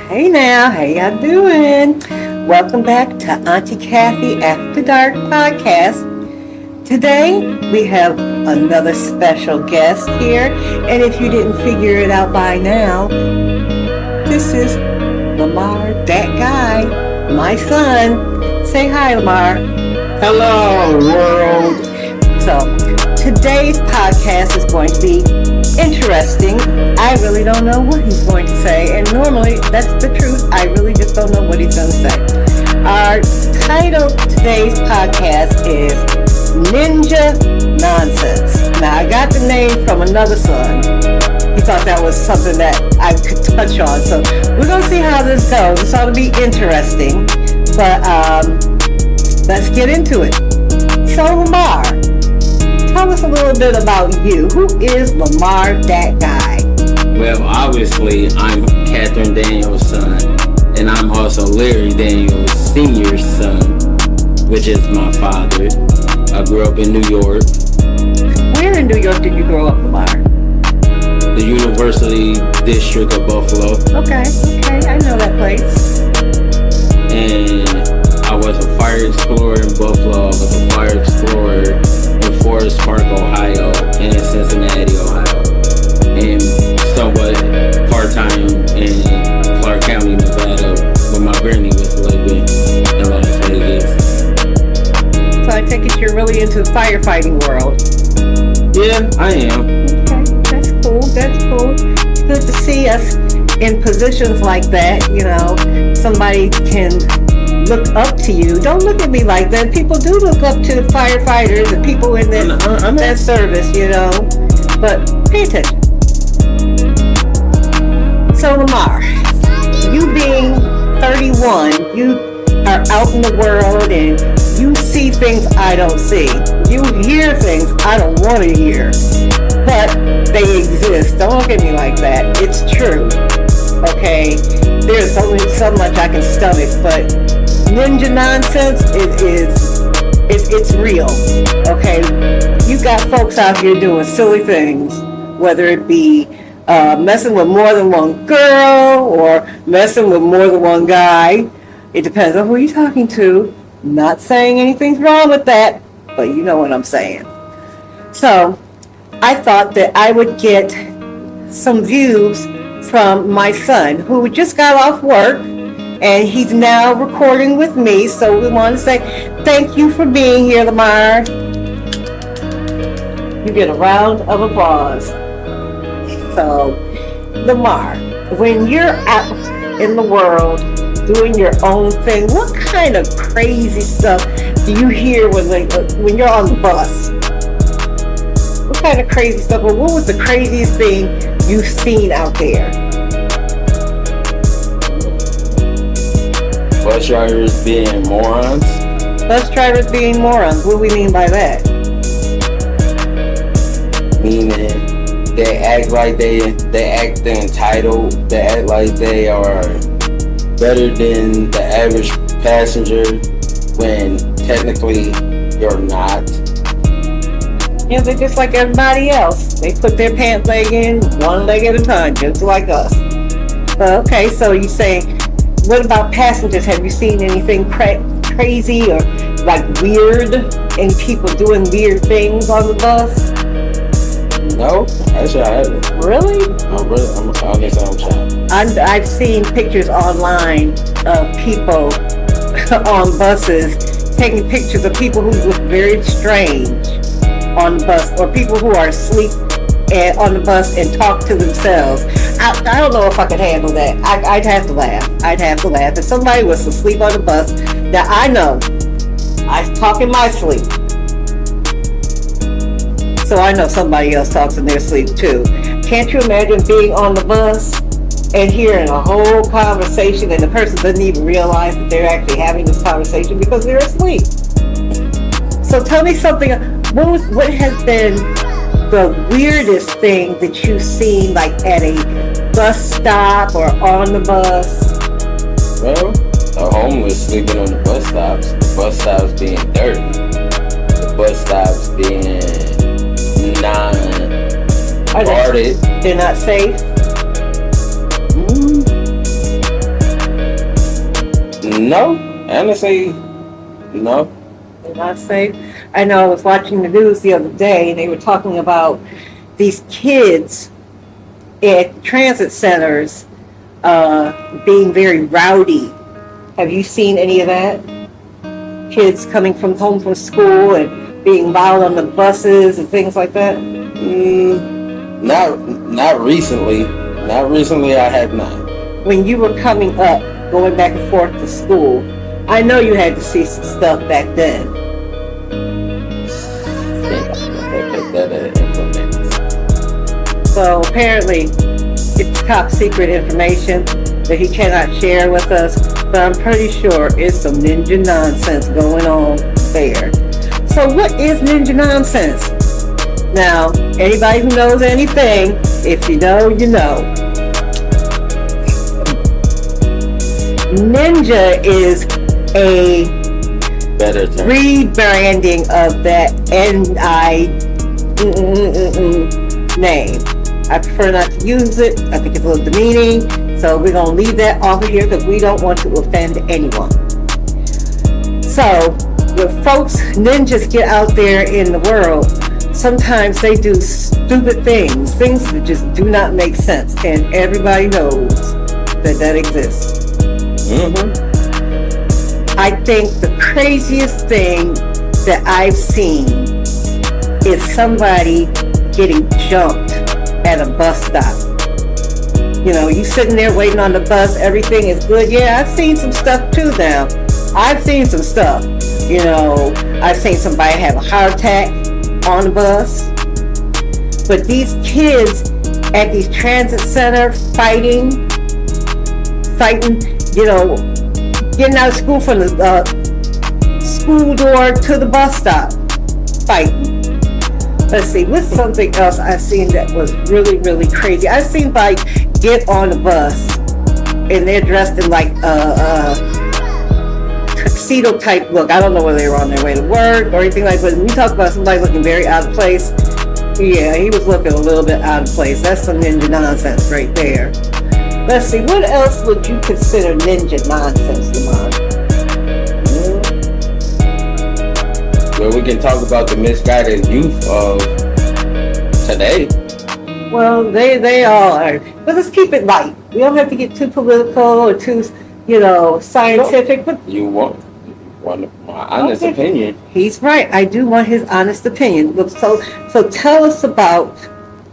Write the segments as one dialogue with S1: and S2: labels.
S1: Hey now, how y'all doing? Welcome back to Auntie Kathy After Dark podcast. Today we have another special guest here, and if you didn't figure it out by now, this is Lamar, that guy, my son. Say hi, Lamar.
S2: Hello, world.
S1: So, today's podcast is going to be interesting. I really don't know what he's going to say, and normally that's the truth. I really just don't know what he's going to say. Our title of today's podcast is Ninja Nonsense. Now, I got the name from another son. He thought that was something that I could touch on, so we're going to see how this goes. It's ought to be interesting, but let's get into it. So, Lamar, tell us a little bit about you. Who is Lamar, that guy?
S2: Well, obviously, I'm Catherine Daniels' son, and I'm also Larry Daniels Sr.'s son, which is my father. I grew up in New York.
S1: Where in New York did you grow up, Lamar?
S2: The University District of Buffalo.
S1: Okay, I know that place.
S2: And I was a fire explorer in Buffalo. I was a fire explorer in Forest Park, Ohio, and Cincinnati, Ohio, and somewhat part-time in Clark County, Nevada, where my granny was living in Las Vegas.
S1: So I take it you're really into the firefighting world.
S2: Yeah, I am.
S1: Okay, that's cool. It's good to see us in positions like that. You know, somebody can look up to you. Don't look at me like that. People do look up to firefighters and people in that service, you know. But pay attention. So Lamar, you being 31, you are out in the world and you see things I don't see. You hear things I don't want to hear. But they exist. Don't look at me like that. It's true. Okay? There's only so much I can stomach, but ninja nonsense it's real. Okay? You got folks out here doing silly things, whether it be messing with more than one girl or messing with more than one guy. It depends on who you're talking to. Not saying anything's wrong with that, but you know what I'm saying. So, I thought that I would get some views from my son, who just got off work, and he's now recording with me. So we want to say thank you for being here, Lamar. You get a round of applause. So, Lamar, when you're out in the world doing your own thing, what kind of crazy stuff do you hear when you're on the bus? What kind of crazy stuff? Or what was the craziest thing you've seen out there?
S2: Bus drivers being morons.
S1: Bus drivers being morons. What do we mean by that?
S2: Meaning they act like they act entitled. They act like they are better than the average passenger when technically you're not.
S1: Yeah, they're just like everybody else. They put their pant leg in one leg at a time, just like us. Okay, so you say, what about passengers? Have you seen anything crazy or like weird? Any people doing weird things on the bus?
S2: No, actually I haven't.
S1: Really?
S2: I guess I'm shy.
S1: I've seen pictures online of people on buses taking pictures of people who look very strange on the bus, or people who are asleep on the bus and talk to themselves. I don't know if I could handle that. I'd have to laugh. If somebody was asleep on the bus, now I know I talk in my sleep, so I know somebody else talks in their sleep too. Can't you imagine being on the bus and hearing a whole conversation and the person doesn't even realize that they're actually having this conversation because they're asleep? So tell me something. What has been the weirdest thing that you've seen, like at a bus stop or on the bus?
S2: Well, the homeless sleeping on the bus stops being dirty, the bus stops being non-guarded.
S1: They're not safe?
S2: No, honestly, no.
S1: They're not safe. I know I was watching the news the other day, and they were talking about these kids at transit centers being very rowdy. Have you seen any of that? Kids coming home from school and being loud on the buses and things like that?
S2: Not recently. Not recently, I have not.
S1: When you were coming up, going back and forth to school, I know you had to see some stuff back then. So apparently, it's top secret information that he cannot share with us, but I'm pretty sure it's some ninja nonsense going on there. So what is ninja nonsense? Now, anybody who knows anything, if you know, you know. Ninja is a
S2: Better term.
S1: rebranding of that name. I prefer not to use it. I think it's a little demeaning. So we're going to leave that off of here because we don't want to offend anyone. So when folks, ninjas, get out there in the world, sometimes they do stupid things that just do not make sense. And everybody knows that exists. I think the craziest thing that I've seen is somebody getting jumped at a bus stop. You know, you sitting there waiting on the bus, everything is good. Yeah, I've seen some stuff too now. I've seen some stuff. You know, I've seen somebody have a heart attack on the bus. But these kids at these transit centers fighting, you know, getting out of school from the school door to the bus stop, fighting. Let's see, what's something else I've seen that was really, really crazy? I've seen like get on the bus and they're dressed in like a tuxedo type look. I don't know whether they were on their way to work or anything like that. But when we talk about somebody looking very out of place, yeah, he was looking a little bit out of place. That's some ninja nonsense right there. Let's see, what else would you consider ninja nonsense, Lamar?
S2: Well, we can talk about the misguided youth of today.
S1: Well, they all are. But let's keep it light. We don't have to get too political or too, you know, scientific. But
S2: You want my honest opinion.
S1: He's right. I do want his honest opinion. Look, so tell us about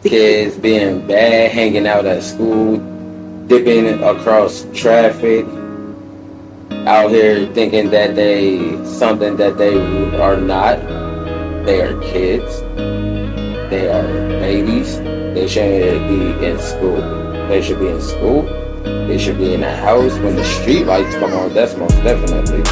S1: the
S2: Kids being bad, hanging out at school, dipping across traffic, out here thinking that they something that they are not. They are kids. They are babies. They shouldn't be in school. They should be in school. They should be in the house when the street lights come on. That's most definitely.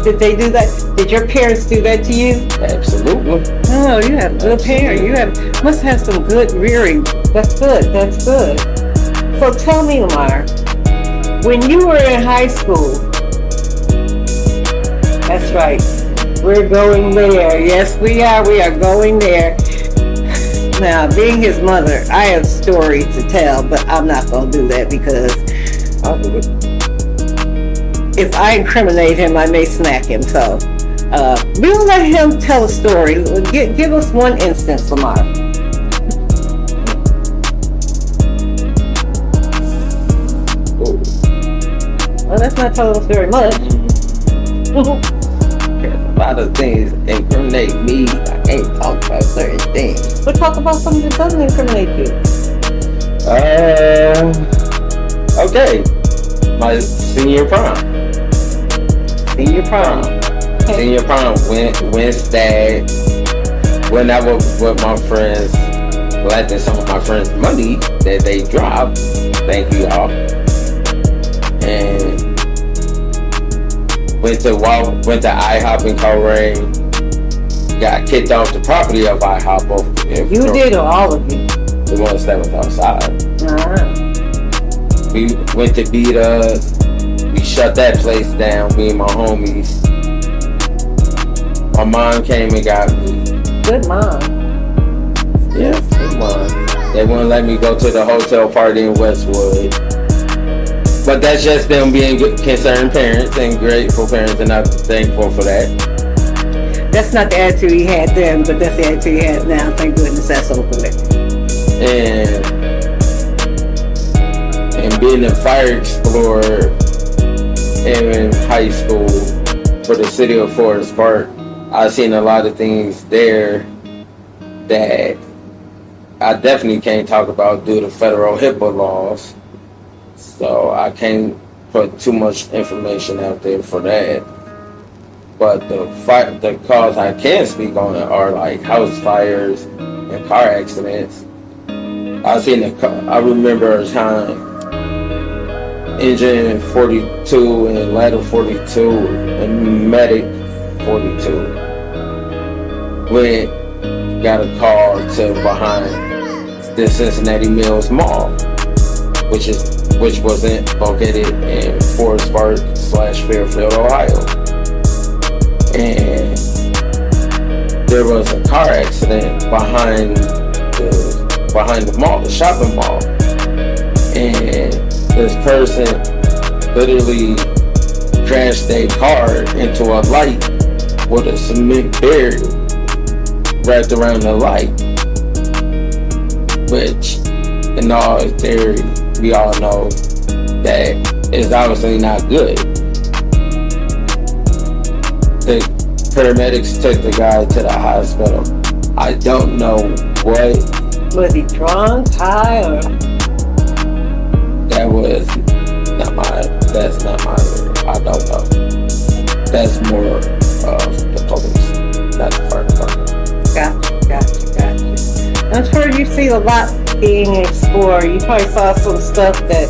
S1: Did they do that? Did your parents do that to you?
S2: Absolutely.
S1: Oh, you have good parents. Must have some good rearing. That's good. That's good. So tell me, Lamar, when you were in high school, that's right, we're going there. Yes, we are. We are going there. Now, being his mother, I have stories to tell, but I'm not going to do that because
S2: I'll do it.
S1: if I incriminate him, I may smack him. So we'll let him tell a story. Give us one instance, Lamar. Well, that's not telling us very much.
S2: A lot of things incriminate me. I can't talk about certain things.
S1: But talk about something that doesn't incriminate you.
S2: Okay. My senior prom.
S1: Senior prom. Okay.
S2: Senior prom. Wednesday. When I was with my friends, collecting some of my friends' money that they dropped. Thank you all. And went to IHOP in Coleraine. Got kicked off the property of IHOP.
S1: You did, or all of you?
S2: The ones that was outside.
S1: Uh-huh.
S2: We went to beat us. We shut that place down, me and my homies. My mom came and got me.
S1: Good mom.
S2: Yeah, good mom. They wouldn't let me go to the hotel party in Westwood. But that's just them being good, concerned parents and grateful parents, and I'm thankful for that.
S1: That's not the attitude he had then, but that's the attitude he has now. Thank goodness that's over with.
S2: And being a fire explorer in high school for the city of Forest Park, I've seen a lot of things there that I definitely can't talk about due to federal HIPAA laws. So I can't put too much information out there for that. But the cause I can speak on are like house fires and car accidents. I remember a time Engine 42 and Ladder 42 and Medic 42 got a call to behind the Cincinnati Mills Mall, which wasn't located in Forest Park / Fairfield, Ohio. And there was a car accident behind the mall, the shopping mall. And this person literally crashed their car into a light with a cement barrier wrapped around the light. Which, in all theory, we all know that is obviously not good. The paramedics took the guy to the hospital. I don't know what.
S1: Was he drunk, high, or?
S2: That's not my, I don't know. That's more of the police, not the fire department.
S1: Gotcha. I'm sure you see a lot being explored. You probably saw some stuff that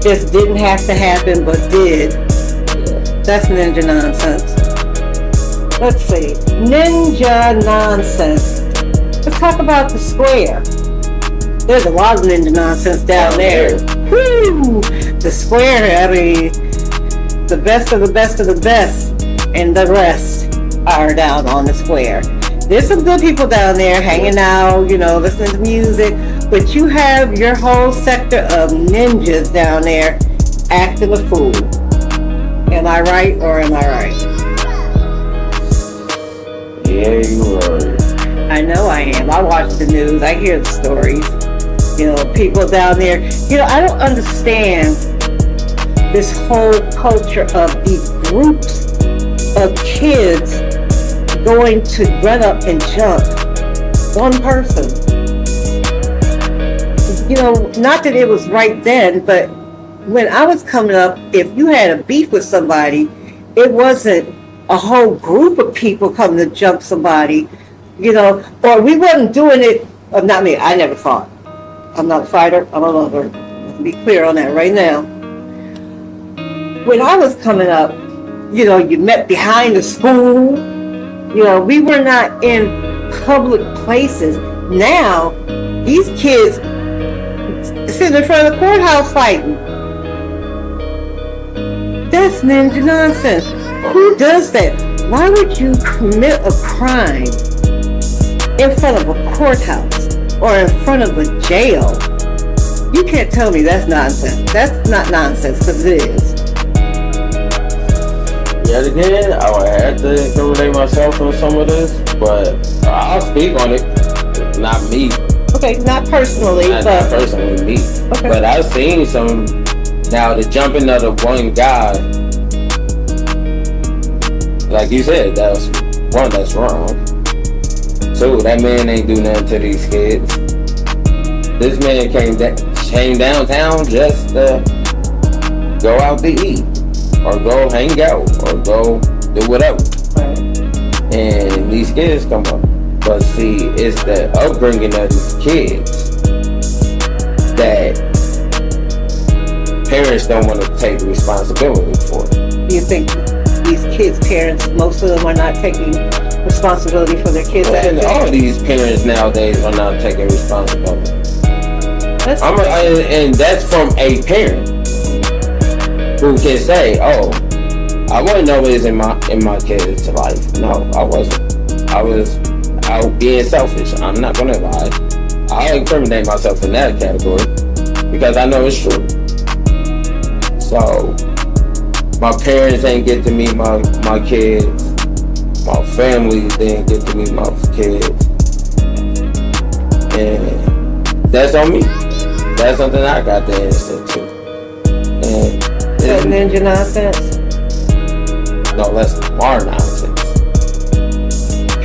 S1: just didn't have to happen, but did.
S2: Yeah.
S1: That's ninja nonsense. Let's see. Ninja nonsense. Let's talk about the square. There's a lot of ninja nonsense down there. Woo! The square, I mean, the best of the best of the best, and the rest are down on the square. There's some good people down there hanging out, listening to music, but you have your whole sector of ninjas down there acting a fool. Am I right or am I right?
S2: Yeah, you are.
S1: I know I am. I watch the news. I hear the stories. People down there. I don't understand this whole culture of these groups of kids going to run up and jump one person. Not that it was right then, but when I was coming up, if you had a beef with somebody, it wasn't a whole group of people coming to jump somebody, or we wasn't doing it, not me, I never fought. I'm not a fighter, I'm a lover. Let's be clear on that right now. When I was coming up, you met behind the school. We were not in public places. Now, these kids sitting in front of the courthouse fighting. That's ninja nonsense. Who does that? Why would you commit a crime in front of a courthouse or in front of a jail? You can't tell me that's nonsense. That's not nonsense, because it is.
S2: Yet again, I would have to incriminate myself on some of this, but I'll speak on it. Not me.
S1: Okay, not personally.
S2: Not personally, me.
S1: Okay.
S2: But I've seen some. Now, the jumping of the one guy, like you said, that's one, that's wrong. Two, that man ain't do nothing to these kids. This man came downtown just to go out to eat, or go hang out, or go do whatever.
S1: Right.
S2: And these kids come up. But see, it's the upbringing of these kids that parents don't want to take responsibility for.
S1: Do you think these kids' parents, most of them are not taking responsibility for their kids?
S2: And all these parents nowadays are not taking responsibility. And that's from a parent who can say, "Oh, I wasn't always in my kid's life." No, I wasn't. I was out being selfish. I'm not gonna lie. I'll incriminate myself in that category because I know it's true. So My parents ain't get to meet my kids. My family didn't get to meet my kids. And that's on me. That's something I got the answer to. And
S1: That ninja nonsense?
S2: no, that's Lamar nonsense.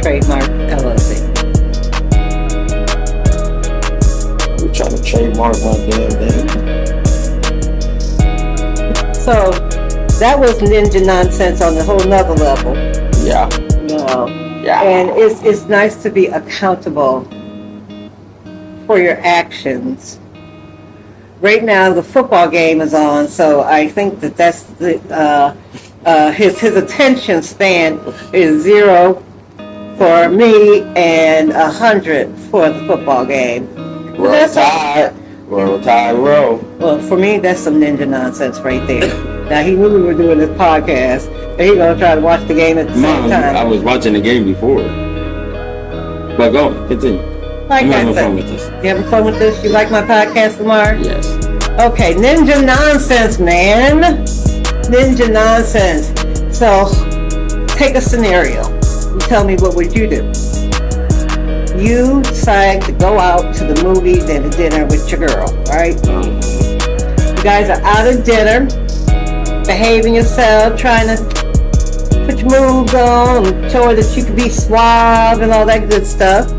S1: Trademark LLC.
S2: We're trying to trademark my damn thing.
S1: So that was ninja nonsense on a whole nother level.
S2: Yeah.
S1: You know.
S2: Yeah.
S1: And it's nice to be accountable for your actions. Right now the football game is on, so I think that's the his attention span is 0 for me and 100 for the football game.
S2: Roll Tide. Roll Tide, roll.
S1: Well, for me, that's some ninja nonsense right there. Now, he knew we were doing this podcast, and he's going to try to watch the game at the same time.
S2: I was watching the game before. But go, continue.
S1: Like
S2: I'm
S1: I
S2: having
S1: said,
S2: fun with this.
S1: you having fun with this? You like my podcast, Lamar?
S2: Yes.
S1: Okay, ninja nonsense, man. Ninja nonsense. So, take a scenario. You tell me, what would you do? You decide to go out to the movies and a dinner with your girl, right? You guys are out of dinner, behaving yourself, trying to put your moves on, and show her that you can be suave and all that good stuff.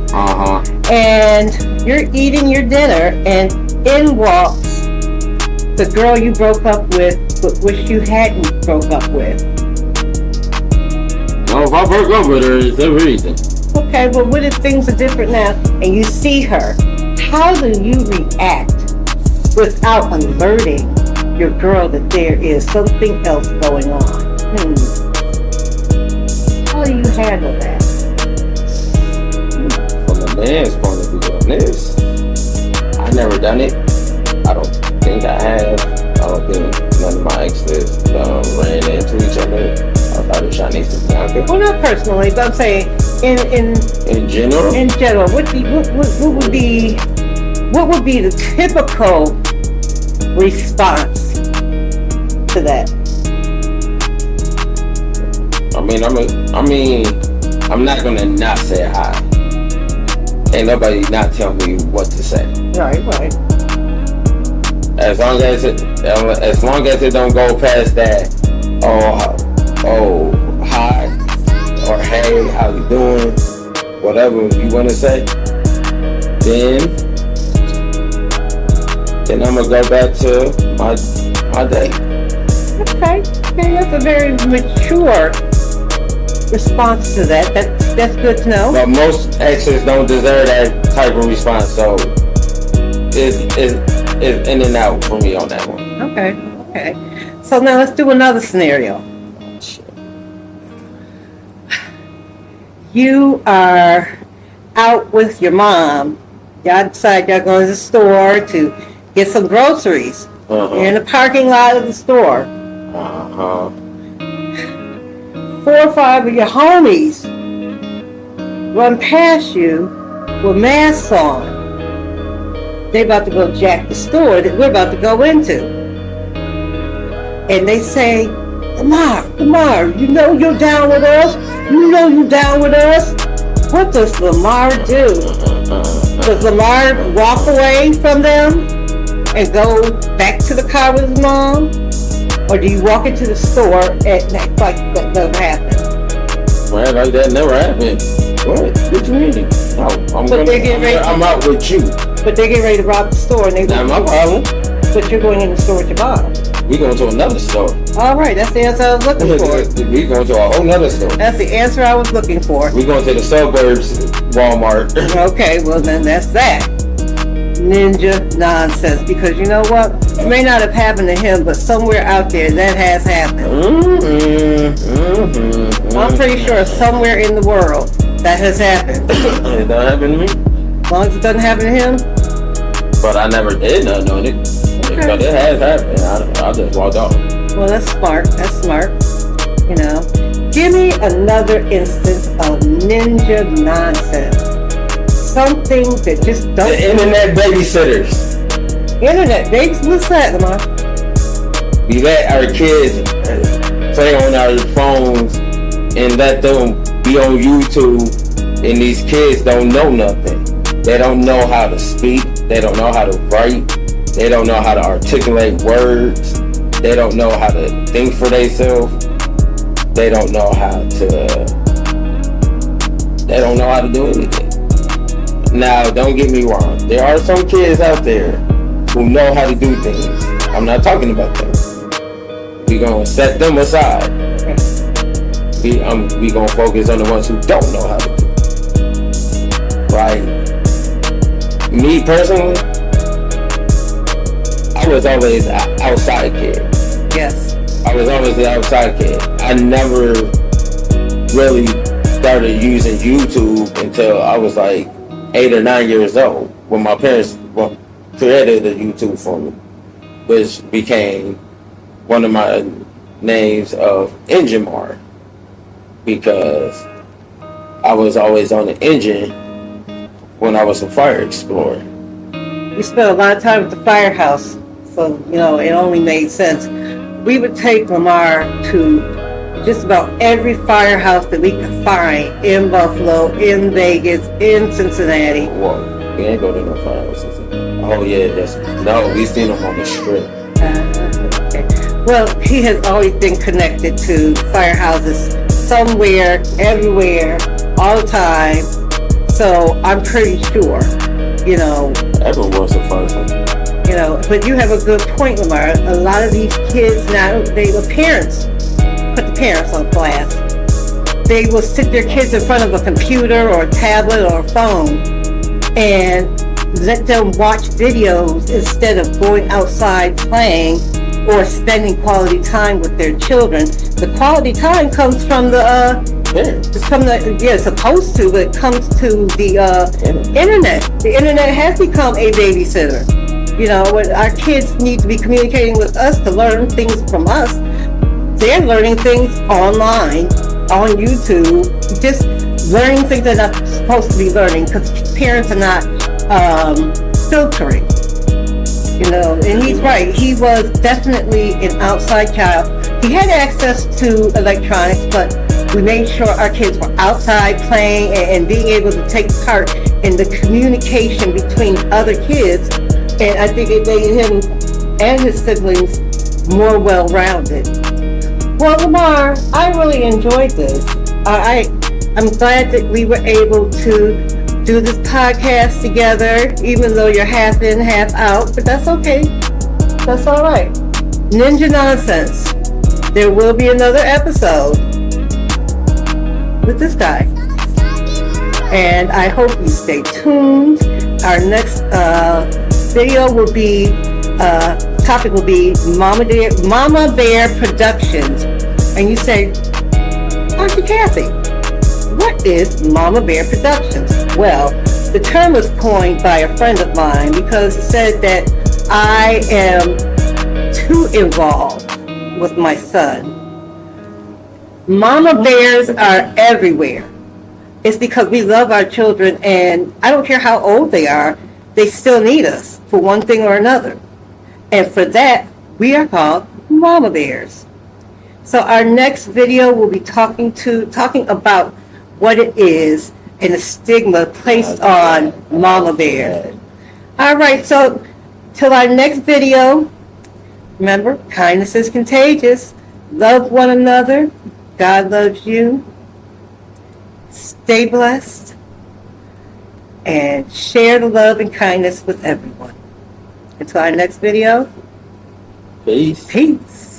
S1: And you're eating your dinner, and in walks the girl you broke up with, but wish you hadn't broke up with.
S2: No, if I broke up with her, it's a reason.
S1: Okay, but what if things are different now and you see her? How do you react without alerting your girl that there is something else going on? How do you handle that?
S2: From the man's point of view on this, I never done it. I don't think I have. I don't think none of my exes ran into each other. I thought of Shanice and Bianca.
S1: Well, not personally, but I'm saying
S2: In general?
S1: In general, what would be the typical response to that?
S2: I'm not gonna not say hi. Ain't nobody not tell me what to say.
S1: Right.
S2: As long as it don't go past that, oh, hi, or hey, how you doing, whatever you want to say, then I'm gonna go back to my day.
S1: Okay, that's a very mature response to that. That's good to know.
S2: But most exes don't deserve that type of response, so it's in and out for me on that one.
S1: Okay. So now let's do another scenario. You are out with your mom. Y'all decide y'all going to the store to get some groceries. You're in the parking lot of the store. 4 or 5 of your homies run past you with masks on. They about to go jack the store that we're about to go into. And they say, Lamar, you know you're down with us? You know you down with us? What does Lamar do? Does Lamar walk away from them and go back to the car with his mom? Or do you walk into the store and act like that never happened?
S2: Man, like that never happened. What you mean? I'm out with you.
S1: But they're getting ready to rob the store and they
S2: Not my problem.
S1: But you're going in the store with your mom.
S2: We going to another store.
S1: All right, that's the answer I was looking for.
S2: We going to a whole nother store.
S1: That's the answer I was looking for.
S2: We going to the suburbs Walmart.
S1: Okay, well then that's that. Ninja nonsense. Because you know what? It may not have happened to him, but somewhere out there that has happened. I'm pretty sure somewhere in the world that has happened.
S2: It don't happen to me.
S1: As long as it doesn't happen to him.
S2: But I never did nothing on it.
S1: Okay.
S2: But it has happened. I just walked off.
S1: Well, that's smart. You know. Give me another instance of ninja nonsense. Something that just don't...
S2: The internet babysitters.
S1: Internet babies? What's that, Lamar?
S2: We let our kids play on our phones and let them be on YouTube, and these kids don't know nothing. They don't know how to speak. They don't know how to write. They don't know how to articulate words. They don't know how to think for themselves. They don't know how to do anything. Now, don't get me wrong. There are some kids out there who know how to do things. I'm not talking about them. We gonna set them aside. We gonna focus on the ones who don't know how to do it. Right? Me personally, I was always an outside kid.
S1: Yes.
S2: I was always the outside kid. I never really started using YouTube until I was like 8 or 9 years old, when my parents created the YouTube for me, which became one of my names of Engine Mart, because I was always on the engine when I was a fire explorer.
S1: We spent a lot of time at the firehouse, so it only made sense. We would take Lamar to just about every firehouse that we could find in Buffalo, in Vegas, in Cincinnati.
S2: Whoa, we ain't go to no firehouses. Oh yeah, we seen them on the strip.
S1: Okay. Well, he has always been connected to firehouses somewhere, everywhere, all the time. So I'm pretty sure,
S2: Everyone wants a firehouse.
S1: But you have a good point, Lamar. A lot of these kids now, the parents put the parents on blast. They will sit their kids in front of a computer or a tablet or a phone and let them watch videos instead of going outside playing or spending quality time with their children. The quality time comes from the it's supposed to, but it comes to the internet. The internet has become a babysitter. When our kids need to be communicating with us to learn things from us, they're learning things online, on YouTube, just learning things they're not supposed to be learning because parents are not filtering. And he's right. He was definitely an outside child. He had access to electronics, but we made sure our kids were outside playing and being able to take part in the communication between other kids. And I think it made him and his siblings more well-rounded. Well, Lamar, I really enjoyed this. I'm glad that we were able to do this podcast together, even though you're half in, half out, but that's okay. That's all right. Ninja Nonsense. There will be another episode with this guy. And I hope you stay tuned. Our next video will be, topic will be Mama Bear Productions. And you say, Dr. Kathy, what is Mama Bear Productions? Well, the term was coined by a friend of mine because he said that I am too involved with my son. Mama bears are everywhere. It's because we love our children, and I don't care how old they are, they still need us for one thing or another. And for that, we are called Mama Bears. So our next video will be talking about what it is and the stigma placed on Mama Bears. All right, so till our next video, remember, kindness is contagious. Love one another. God loves you. Stay blessed. And share the love and kindness with everyone. Until our next video.
S2: Peace.
S1: Peace.